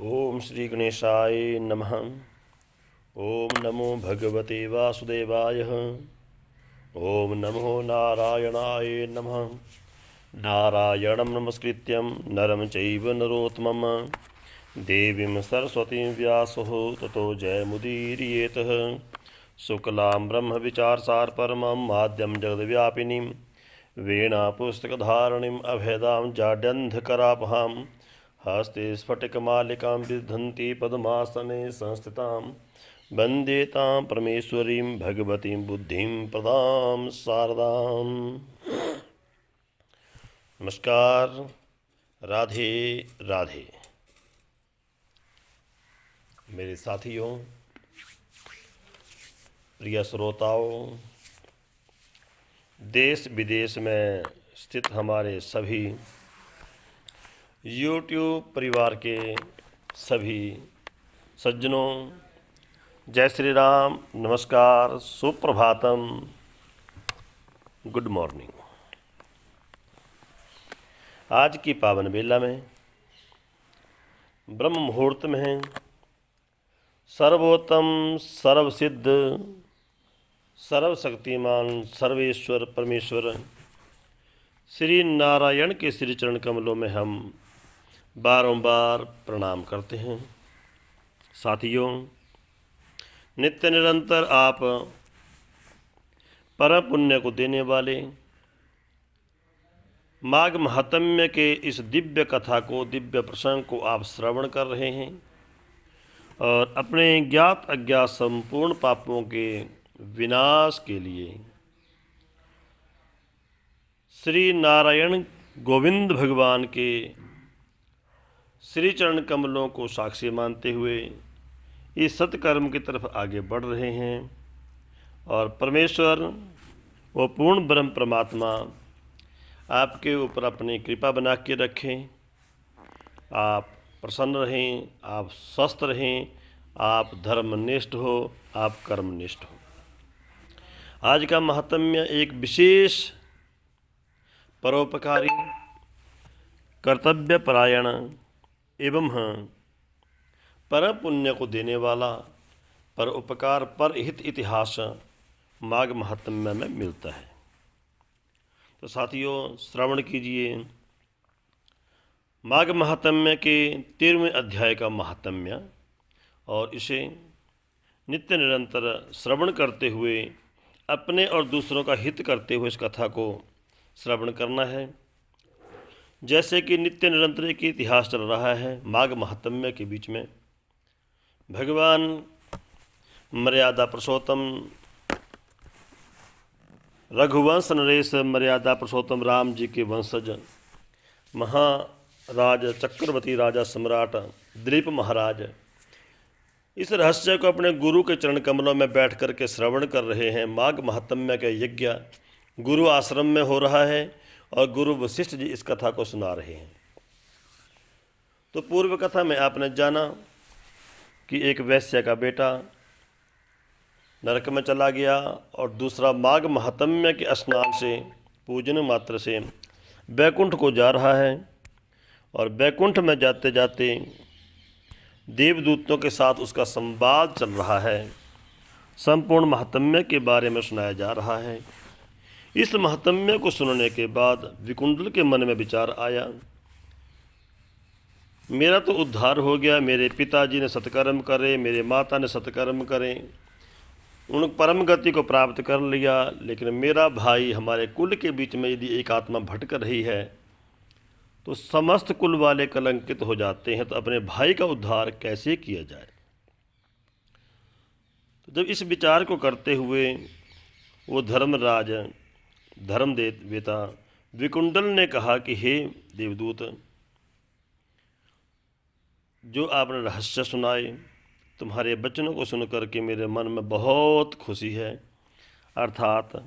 ओम श्री गणेशाय नमः। ओम नमो भगवते वासुदेवाय। ओम नमो नारायणाय नमः। नारायणं नमस्कृत्यं नरं चैव नरोत्तमं देवीं सरस्वतीं व्यासः ततो जयमुदीरयेतः। शुक्लां ब्रह्मविचारसार परमं माद्यं जगद्व्यापिनीं वीणापुस्तकधारिणीम् अभेदां जाड्यन्धकरापहां हस्ते स्फटिकमालिकां विदधन्ती पद्मासने संस्थितां वन्दे तां परमेश्वरीं भगवतीं बुद्धिं प्रदां शारदाम्। नमस्कार। राधे राधे। मेरे साथियों, प्रिय श्रोताओं, देश विदेश में स्थित हमारे सभी यूट्यूब परिवार के सभी सज्जनों, जय श्री राम, नमस्कार, सुप्रभातम, गुड मॉर्निंग। आज की पावन बेला में ब्रह्म मुहूर्त में हैं सर्वोत्तम सर्वसिद्ध सर्वशक्तिमान सर्वेश्वर परमेश्वर श्री नारायण के श्री चरण कमलों में हम बारंबार प्रणाम करते हैं। साथियों, नित्य निरंतर आप परम पुण्य को देने वाले माघ महात्म्य के इस दिव्य कथा को, दिव्य प्रसंग को आप श्रवण कर रहे हैं और अपने ज्ञात अज्ञात संपूर्ण पापों के विनाश के लिए श्री नारायण गोविंद भगवान के श्री चरण कमलों को साक्षी मानते हुए इस सत्कर्म की तरफ आगे बढ़ रहे हैं। और परमेश्वर वो पूर्ण ब्रह्म परमात्मा आपके ऊपर अपनी कृपा बना के रखें। आप प्रसन्न रहें, आप स्वस्थ रहें, आप धर्मनिष्ठ हो, आप कर्मनिष्ठ हो। आज का महात्म्य एक विशेष परोपकारी, कर्तव्यपरायण एवं परम पुण्य को देने वाला पर उपकार पर हित इतिहास माघ महात्म्य में मिलता है। तो साथियों, श्रवण कीजिए माघ महात्म्य के 13वें अध्याय का महात्म्य, और इसे नित्य निरंतर श्रवण करते हुए अपने और दूसरों का हित करते हुए इस कथा को श्रवण करना है। जैसे कि नित्य निरंतर एक इतिहास चल रहा है माघ महात्म्य के बीच में। भगवान मर्यादा पुरुषोत्तम रघुवंश नरेश मर्यादा पुरुषोत्तम राम जी के वंशज महाराज चक्रवर्ती राजा सम्राट दिलीप महाराज इस रहस्य को अपने गुरु के चरण कमलों में बैठ कर के श्रवण कर रहे हैं। माघ महात्म्य का यज्ञ गुरु आश्रम में हो रहा है और गुरु वशिष्ठ जी इस कथा को सुना रहे हैं। तो पूर्व कथा में आपने जाना कि एक वैश्य का बेटा नरक में चला गया और दूसरा माघ महात्म्य के स्नान से, पूजन मात्र से बैकुंठ को जा रहा है। और बैकुंठ में जाते जाते देवदूतों के साथ उसका संवाद चल रहा है। संपूर्ण महात्म्य के बारे में सुनाया जा रहा है। इस महात्म्य को सुनने के बाद विकुंडल के मन में विचार आया, मेरा तो उद्धार हो गया, मेरे पिताजी ने सत्कर्म करे, मेरे माता ने सत्कर्म करें, उन परम गति को प्राप्त कर लिया, लेकिन मेरा भाई, हमारे कुल के बीच में यदि एक आत्मा भटक रही है तो समस्त कुल वाले कलंकित हो जाते हैं। तो अपने भाई का उद्धार कैसे किया जाए। तो जब इस विचार को करते हुए वो धर्मराज, धर्मदेवता विकुंडल ने कहा कि हे देवदूत, जो आपने रहस्य सुनाए, तुम्हारे वचनों को सुनकर के मेरे मन में बहुत खुशी है। अर्थात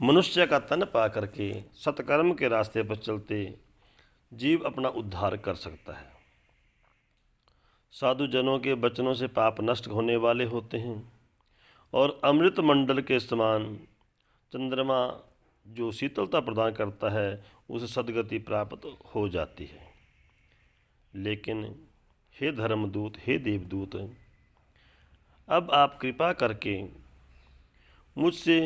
मनुष्य का तन पा करके सत्कर्म के रास्ते पर चलते जीव अपना उद्धार कर सकता है। साधु जनों के वचनों से पाप नष्ट होने वाले होते हैं और अमृत मंडल के समान चंद्रमा जो शीतलता प्रदान करता है उसे सद्गति प्राप्त हो जाती है। लेकिन हे धर्मदूत, हे देवदूत, अब आप कृपा करके मुझसे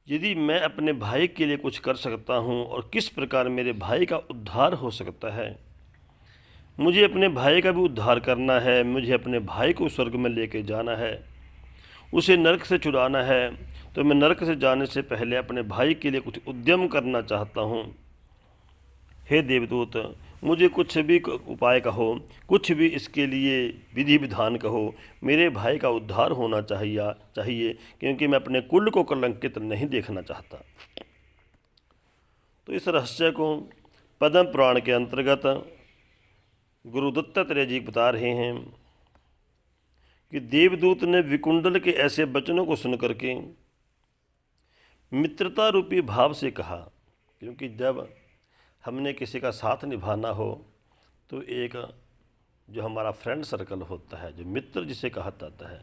यदि मैं अपने भाई के लिए कुछ कर सकता हूँ और किस प्रकार मेरे भाई का उद्धार हो सकता है। मुझे अपने भाई का भी उद्धार करना है, मुझे अपने भाई को स्वर्ग में लेके जाना है, उसे नरक से छुड़ाना है। तो मैं नरक से जाने से पहले अपने भाई के लिए कुछ उद्यम करना चाहता हूँ। हे देवदूत, मुझे कुछ भी उपाय कहो, कुछ भी इसके लिए विधि विधान कहो, मेरे भाई का उद्धार होना चाहिए, क्योंकि मैं अपने कुल को कलंकित नहीं देखना चाहता। तो इस रहस्य को पद्म पुराण के अंतर्गत गुरु दत्तात्रेय जी बता रहे हैं कि देवदूत ने विकुंडल के ऐसे वचनों को सुन करके मित्रता रूपी भाव से कहा, क्योंकि जब हमने किसी का साथ निभाना हो तो एक जो हमारा फ्रेंड सर्कल होता है, जो मित्र जिसे कहा जाता है,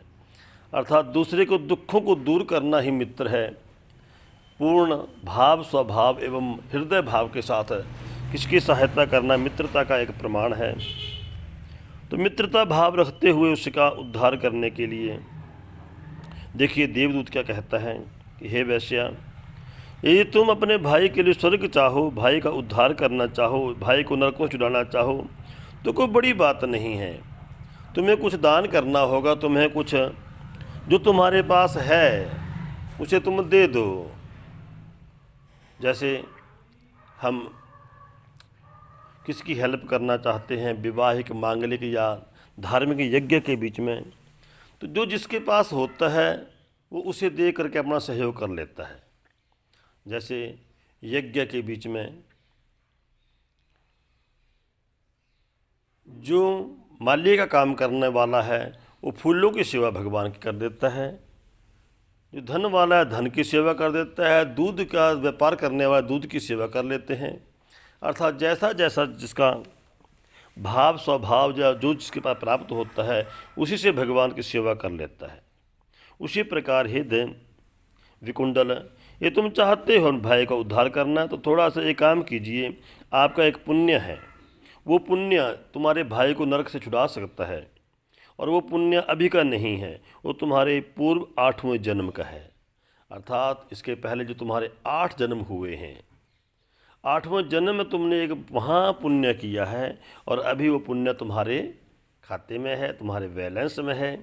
अर्थात दूसरे को दुखों को दूर करना ही मित्र है। पूर्ण भाव, स्वभाव एवं हृदय भाव के साथ किसकी सहायता करना मित्रता का एक प्रमाण है। तो मित्रता भाव रखते हुए उसका उद्धार करने के लिए देखिए देवदूत क्या कहता है कि हे वैश्या, यदि तुम अपने भाई के लिए स्वर्ग चाहो, भाई का उद्धार करना चाहो, भाई को नरकों छुड़ाना चाहो, तो कोई बड़ी बात नहीं है। तुम्हें कुछ दान करना होगा, तुम्हें कुछ जो तुम्हारे पास है उसे तुम दे दो। जैसे हम किसकी हेल्प करना चाहते हैं विवाहिक, मांगलिक या धार्मिक यज्ञ के बीच में, तो जो जिसके पास होता है वो उसे दे करके अपना सहयोग कर लेता है। जैसे यज्ञ के बीच में जो माल्य का काम करने वाला है वो फूलों की सेवा भगवान की कर देता है, जो धन वाला है धन की सेवा कर देता है, दूध का व्यापार करने वाला दूध की सेवा कर लेते हैं। अर्थात जैसा जैसा जिसका भाव, स्वभाव जो जिसके पास प्राप्त होता है उसी से भगवान की सेवा कर लेता है। उसी प्रकार हे विकुंडल, ये तुम चाहते हो भाई का उद्धार करना, तो थोड़ा सा एक काम कीजिए। आपका एक पुण्य है, वो पुण्य तुम्हारे भाई को नरक से छुड़ा सकता है, और वो पुण्य अभी का नहीं है, वो तुम्हारे पूर्व 8वें जन्म का है। अर्थात इसके पहले जो तुम्हारे 8 जन्म हुए हैं, 8वें जन्म में तुमने एक वहाँ पुण्य किया है, और अभी वो पुण्य तुम्हारे खाते में है, तुम्हारे बैलेंस में है,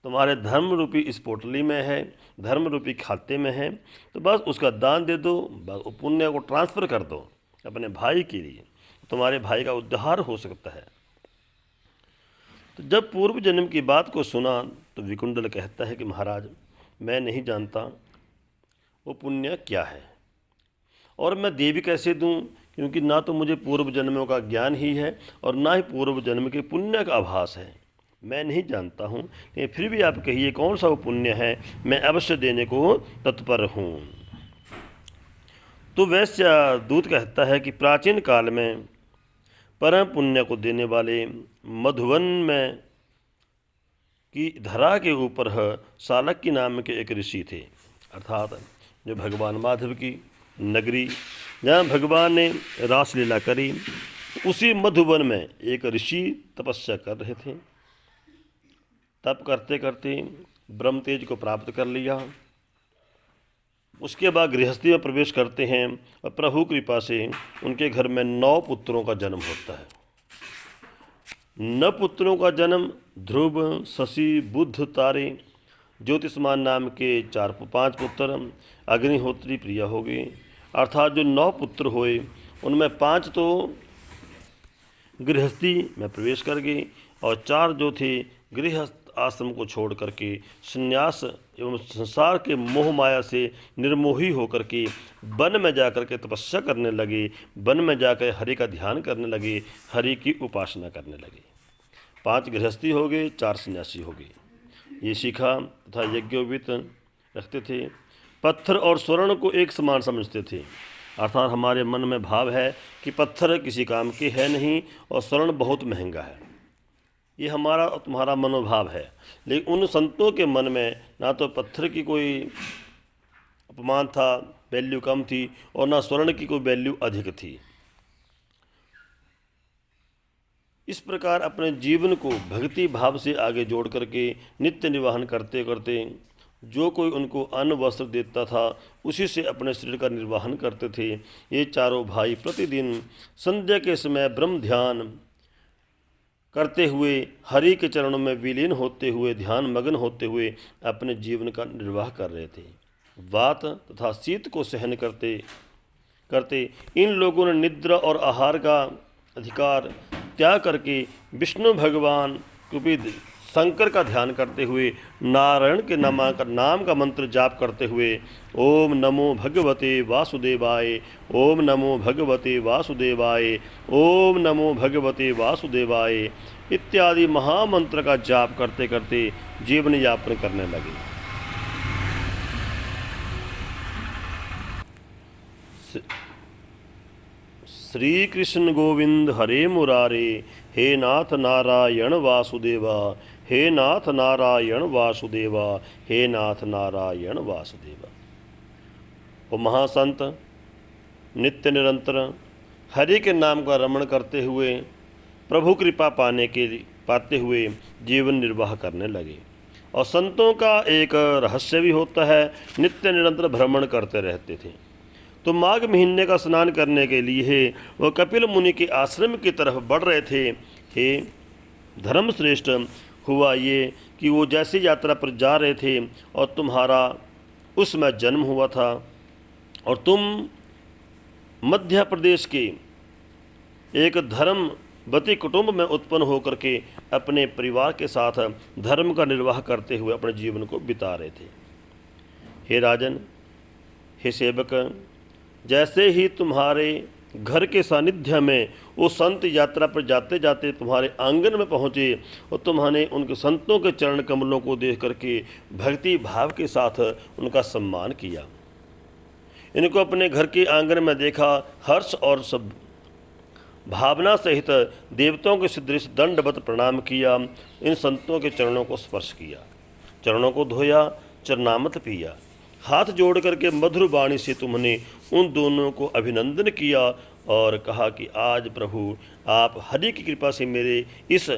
तुम्हारे धर्म रूपी इस पोटली में है, धर्म रूपी खाते में है। तो बस उसका दान दे दो, बस पुण्य को ट्रांसफ़र कर दो अपने भाई के लिए, तुम्हारे भाई का उद्धार हो सकता है। तो जब पूर्व जन्म की बात को सुना तो विकुंडल कहता है कि महाराज, मैं नहीं जानता वो पुण्य क्या है, और मैं दे भी कैसे दूँ, क्योंकि ना तो मुझे पूर्व जन्मों का ज्ञान ही है और ना ही पूर्व जन्म के पुण्य का आभास है। मैं नहीं जानता हूँ, लेकिन फिर भी आप कहिए कौन सा वो पुण्य है, मैं अवश्य देने को तत्पर हूँ। तो वैश्य दूत कहता है कि प्राचीन काल में परम पुण्य को देने वाले मधुवन में की धरा के ऊपर सालक्य नाम के एक ऋषि थे। अर्थात जो भगवान माधव की नगरी जहाँ भगवान ने रासलीला करी, उसी मधुवन में एक ऋषि तपस्या कर रहे थे। तप करते करते ब्रह्म तेज को प्राप्त कर लिया। उसके बाद गृहस्थी में प्रवेश करते हैं और प्रभु कृपा से उनके घर में 9 पुत्रों का जन्म होता है। 9 पुत्रों का जन्म ध्रुव, शशि, बुध, तारे, ज्योतिषमान नाम के 5 पुत्र, अग्निहोत्री, प्रिया हो गए। अर्थात जो 9 पुत्र हुए उनमें 5 तो गृहस्थी में प्रवेश कर गए और 4 जो थे गृहस्थ आश्रम को छोड़ करके संन्यास एवं संसार के मोह माया से निर्मोही होकर के वन में जाकर के तपस्या करने लगे, वन में जाकर हरि का ध्यान करने लगे, हरि की उपासना करने लगे। 5 गृहस्थी हो गए, 4 सन्यासी हो गए। ये सीखा तथा यज्ञोवित रखते थे। पत्थर और स्वर्ण को एक समान समझते थे। अर्थात हमारे मन में भाव है कि पत्थर किसी काम के है नहीं और स्वर्ण बहुत महंगा है, ये हमारा और तुम्हारा मनोभाव है। लेकिन उन संतों के मन में ना तो पत्थर की कोई अपमान था, वैल्यू कम थी, और ना स्वर्ण की कोई वैल्यू अधिक थी। इस प्रकार अपने जीवन को भक्ति भाव से आगे जोड़ करके नित्य निर्वाहन करते करते जो कोई उनको अन्न वस्त्र देता था उसी से अपने शरीर का निर्वाहन करते थे। ये चारों भाई प्रतिदिन संध्या के समय ब्रह्म ध्यान करते हुए हरि के चरणों में विलीन होते हुए ध्यान मग्न होते हुए अपने जीवन का निर्वाह कर रहे थे। वात तथा शीत को सहन करते करते इन लोगों ने निद्रा और आहार का अधिकार त्याग करके विष्णु भगवान रूपी शंकर का ध्यान करते हुए नारायण के नाम का मंत्र जाप करते हुए ओम नमो भगवते वासुदेवाय, ओम नमो भगवते वासुदेवाय, ओम नमो भगवते वासुदेवाय इत्यादि महामंत्र का जाप करते करते जीवन यापन करने लगे। श्री कृष्ण गोविंद हरे मुरारे, हे नाथ नारायण वासुदेवा, हे नाथ नारायण वासुदेवा, हे नाथ नारायण वासुदेवा। वो महासंत नित्य निरंतर हरि के नाम का रमण करते हुए प्रभु कृपा पाते हुए जीवन निर्वाह करने लगे। और संतों का एक रहस्य भी होता है, नित्य निरंतर भ्रमण करते रहते थे। तो माघ महीने का स्नान करने के लिए वह कपिल मुनि के आश्रम की तरफ बढ़ रहे थे। हे धर्मश्रेष्ठ, हुआ ये कि वो जैसी यात्रा पर जा रहे थे और तुम्हारा उसमें जन्म हुआ था और तुम मध्य प्रदेश के एक धर्मवती कुटुंब में उत्पन्न होकर के अपने परिवार के साथ धर्म का निर्वाह करते हुए अपने जीवन को बिता रहे थे। हे राजन, हे सेवक, जैसे ही तुम्हारे घर के सानिध्य में वो संत यात्रा पर जाते जाते तुम्हारे आंगन में पहुँचे और तुम्हारे उनके संतों के चरण कमलों को देख करके भक्ति भाव के साथ उनका सम्मान किया, इनको अपने घर के आंगन में देखा, हर्ष और सब भावना सहित देवताओं के सदृश दंडवत प्रणाम किया, इन संतों के चरणों को स्पर्श किया, चरणों को धोया, चरणामृत पिया, हाथ जोड़ करके मधुर वाणी से तुमने उन दोनों को अभिनंदन किया और कहा कि आज प्रभु आप हरि की कृपा से मेरे इस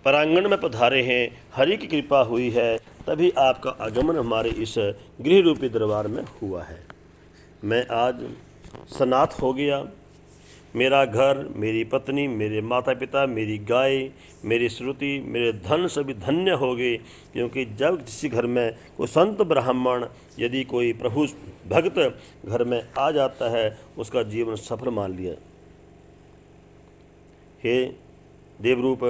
परांगण में पधारे हैं, हरि की कृपा हुई है, तभी आपका आगमन हमारे इस गृह रूपी दरबार में हुआ है। मैं आज सनाथ हो गया, मेरा घर, मेरी पत्नी, मेरे माता पिता, मेरी गाय, मेरी श्रुति, मेरे धन सभी धन्य हो गए, क्योंकि जब किसी घर में कोई संत ब्राह्मण यदि कोई प्रभु भक्त घर में आ जाता है उसका जीवन सफल मान लिया। हे देवरूप,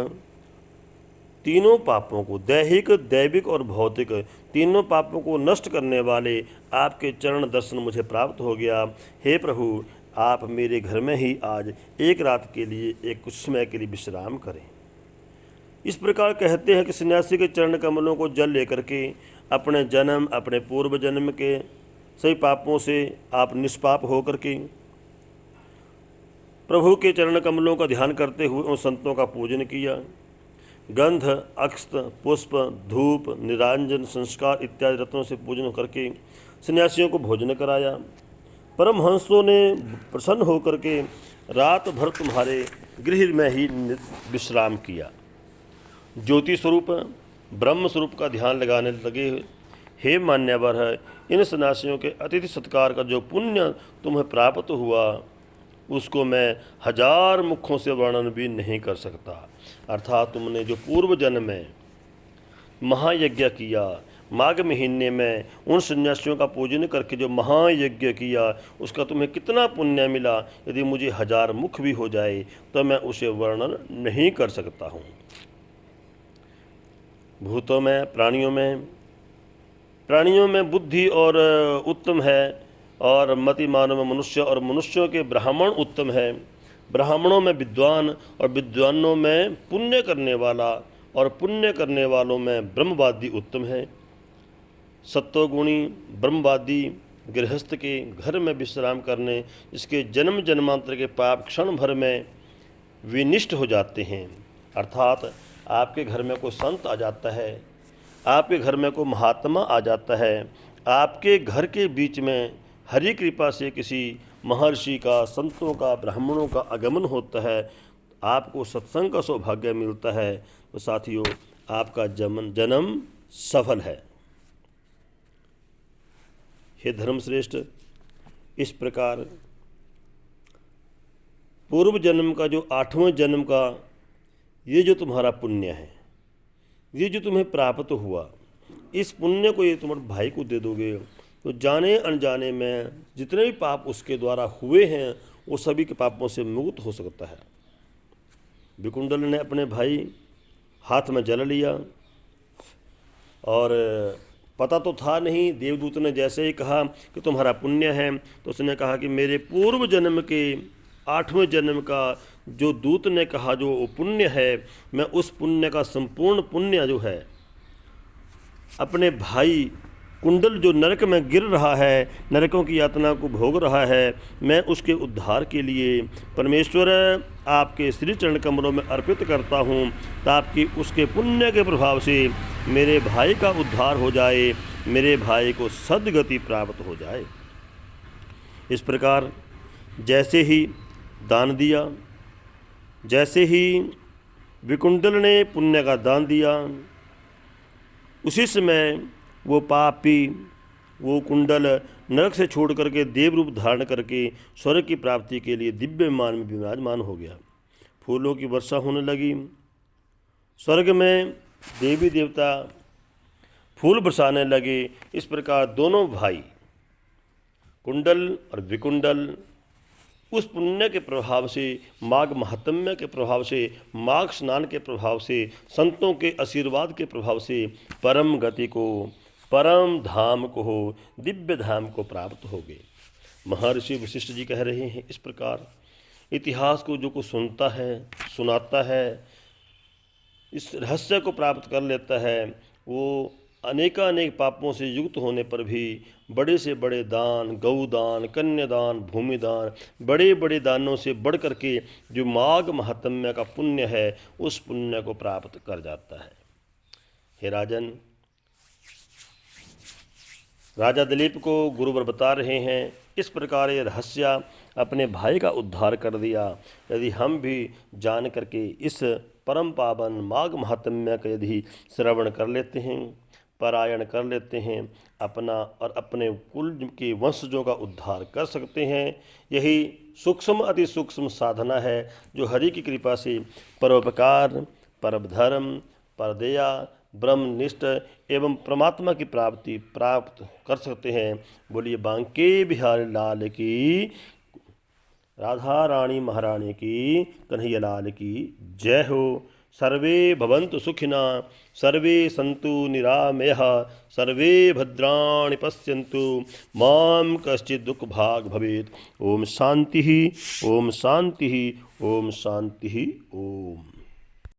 तीनों पापों को, दैहिक, दैविक और भौतिक, तीनों पापों को नष्ट करने वाले आपके चरण दर्शन मुझे प्राप्त हो गया। हे प्रभु, आप मेरे घर में ही आज एक रात के लिए, एक कुछ समय के लिए विश्राम करें। इस प्रकार कहते हैं कि सन्यासी के चरण कमलों को जल लेकर के अपने जन्म, अपने पूर्व जन्म के सभी पापों से आप निष्पाप होकर के प्रभु के चरण कमलों का ध्यान करते हुए उन संतों का पूजन किया। गंध, अक्षत, पुष्प, धूप, निरांजन, संस्कार इत्यादि रत्नों से पूजन करके सन्यासियों को भोजन कराया। परमहंसों ने प्रसन्न होकर के रात भर तुम्हारे गृह में ही विश्राम किया। ज्योति स्वरूप ब्रह्म स्वरूप का ध्यान लगाने लगे। हे मान्यवर है, इन सन्यासियों के अतिथि सत्कार का जो पुण्य तुम्हें प्राप्त हुआ उसको मैं 1000 मुखों से वर्णन भी नहीं कर सकता। अर्थात तुमने जो पूर्व जन्म में महायज्ञ किया, माघ महीने में उन सन्यासियों का पूजन करके जो महायज्ञ किया, उसका तुम्हें कितना पुण्य मिला, यदि मुझे 1000 मुख भी हो जाए तो मैं उसे वर्णन नहीं कर सकता हूँ। भूतों में, प्राणियों में बुद्धि और उत्तम है और मतिमानों में मनुष्य और मनुष्यों के ब्राह्मण उत्तम है। ब्राह्मणों में विद्वान और विद्वानों में पुण्य करने वाला और पुण्य करने वालों में ब्रह्मवादी उत्तम है। सत्वगुणी ब्रह्मवादी गृहस्थ के घर में विश्राम करने, इसके जन्म जन्मांतर के पाप क्षण भर में विनिष्ट हो जाते हैं। अर्थात आपके घर में कोई संत आ जाता है, आपके घर में कोई महात्मा आ जाता है, आपके घर के बीच में हरि कृपा से किसी महर्षि का, संतों का, ब्राह्मणों का आगमन होता है, आपको सत्संग का सौभाग्य मिलता है तो साथियों आपका जन्म सफल है। हे धर्मश्रेष्ठ, इस प्रकार पूर्व जन्म का जो 8वें जन्म का ये जो तुम्हारा पुण्य है, ये जो तुम्हें प्राप्त हुआ, इस पुण्य को ये तुम्हारे भाई को दे दोगे तो जाने अनजाने में जितने भी पाप उसके द्वारा हुए हैं वो सभी के पापों से मुक्त हो सकता है। विकुंडल ने अपने भाई हाथ में जल लिया और पता तो था नहीं, देवदूत ने जैसे ही कहा कि तुम्हारा पुण्य है तो उसने कहा कि मेरे पूर्व जन्म के 8वें जन्म का जो दूत ने कहा जो पुण्य है, मैं उस पुण्य का संपूर्ण पुण्य जो है अपने भाई कुंडल जो नरक में गिर रहा है, नरकों की यातना को भोग रहा है, मैं उसके उद्धार के लिए परमेश्वर आपके श्री चरण कमलों में अर्पित करता हूँ ताकि उसके पुण्य के प्रभाव से मेरे भाई का उद्धार हो जाए, मेरे भाई को सद्गति प्राप्त हो जाए। इस प्रकार जैसे ही दान दिया, जैसे ही विकुंडल ने पुण्य का दान दिया, उसी समय वो पापी वो कुंडल नरक से छोड़ करके देव रूप धारण करके स्वर्ग की प्राप्ति के लिए दिव्य विमान में विराजमान हो गया। फूलों की वर्षा होने लगी, स्वर्ग में देवी देवता फूल बरसाने लगे। इस प्रकार दोनों भाई कुंडल और विकुंडल उस पुण्य के प्रभाव से, माघ महात्म्य के प्रभाव से, माघ स्नान के प्रभाव से, संतों के आशीर्वाद के प्रभाव से परम गति को, परम धाम को, दिव्य धाम को प्राप्त हो गए। महर्षि वशिष्ठ जी कह रहे हैं, इस प्रकार इतिहास को जो कुछ सुनता है, सुनाता है, इस रहस्य को प्राप्त कर लेता है, वो अनेकानेक पापों से युक्त होने पर भी बड़े से बड़े दान, गौदान, कन्यादान, भूमिदान, बड़े बड़े दानों से बढ़ करके जो माघ महात्म्य का पुण्य है उस पुण्य को प्राप्त कर जाता है। हे राजन, राजा दिलीप को गुरुवर बता रहे हैं, इस प्रकार ये रहस्य अपने भाई का उद्धार कर दिया। यदि हम भी जान करके इस परम पावन माघ महात्म्य का यदि श्रवण कर लेते हैं, पारायण कर लेते हैं, अपना और अपने कुल के वंशजों का उद्धार कर सकते हैं। यही सूक्ष्म अति सूक्ष्म साधना है जो हरि की कृपा से परोपकार, परधर्म, परदया, ब्रह्मनिष्ठ एवं परमात्मा की प्राप्ति प्राप्त कर सकते हैं। बोलिए बांके बिहारी लाल की, राधा रानी महारानी की, कन्हैया लाल की जय हो। सर्वे भवन्तु सुखिना, सर्वे सन्तु निरामयः, सर्वे भद्राणि पश्यन्तु, मां कश्चित् दुःखभाग् भवेत्। ओम शांति, ओम शांति, ओम शांति, ओम।